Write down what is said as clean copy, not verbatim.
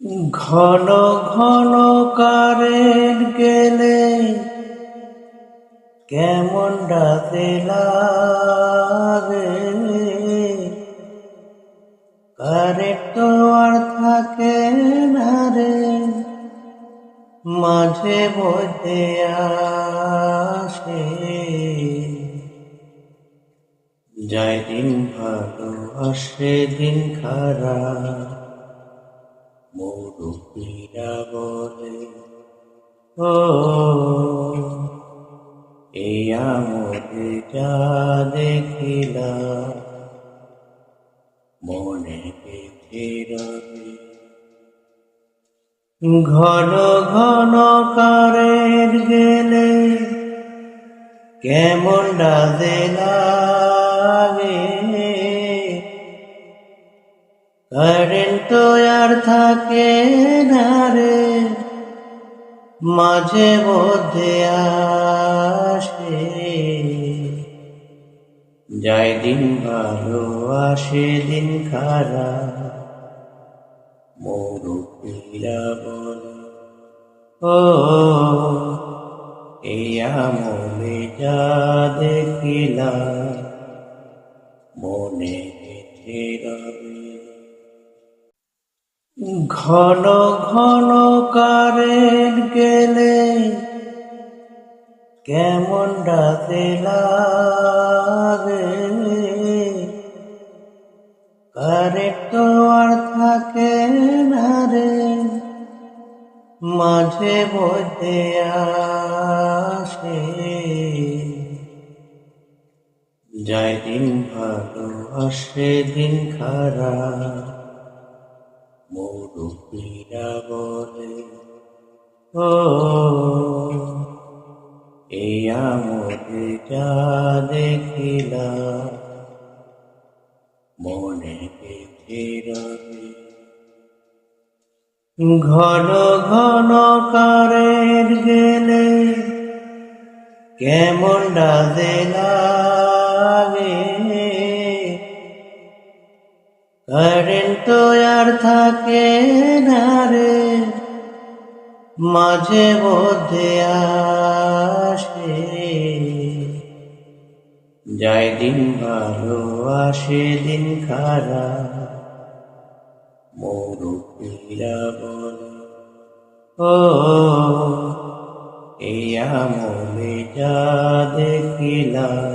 ঘন ঘন কারেন্ট গেলে কেমন ডাকে লাগে। কারেন্ট তো আর থাকে না রে, মাঝে মধ্যে আসে। যায় দিন ভালো আসে দিন খারাপ, মুরব্বীরা বলে ও এই আমলে যা দেখিলাম মনে গেঁথে রবে। ঘন ঘন কারেন্ট গেলে কেমন ডাকে লাগে। কারেন্ট তো আর থাকে না রে, মাঝে মধ্যে আসে। যায় দিন ভালো আসে দিন খারাপ, মুরব্বীরা বলে ও এই আমলে যা দেখিলাম মনে গেঁথে রবে। ঘন ঘন কারেন্ট গেলে কেমন ডাকে লাগে। কারেন্ট তো আর থাকে না রে, মাঝে মধ্যে আসে। যায় দিন ভালো আসে দিন খারাপ, মুরব্বীরা বলে ও এই আমলে যা দেখিলাম মনে গেঁথে রবে। ঘন ঘন কারেন্ট গেলে কেমন ডাকে লাগে। কারেন্ট তো আর থাকে না রে, মাঝে মধ্যে আসে। যায় দিন ভালো আসে দিন খারাপ, মুরব্বীরা বলে ও এই আমলে যা দেখিলাম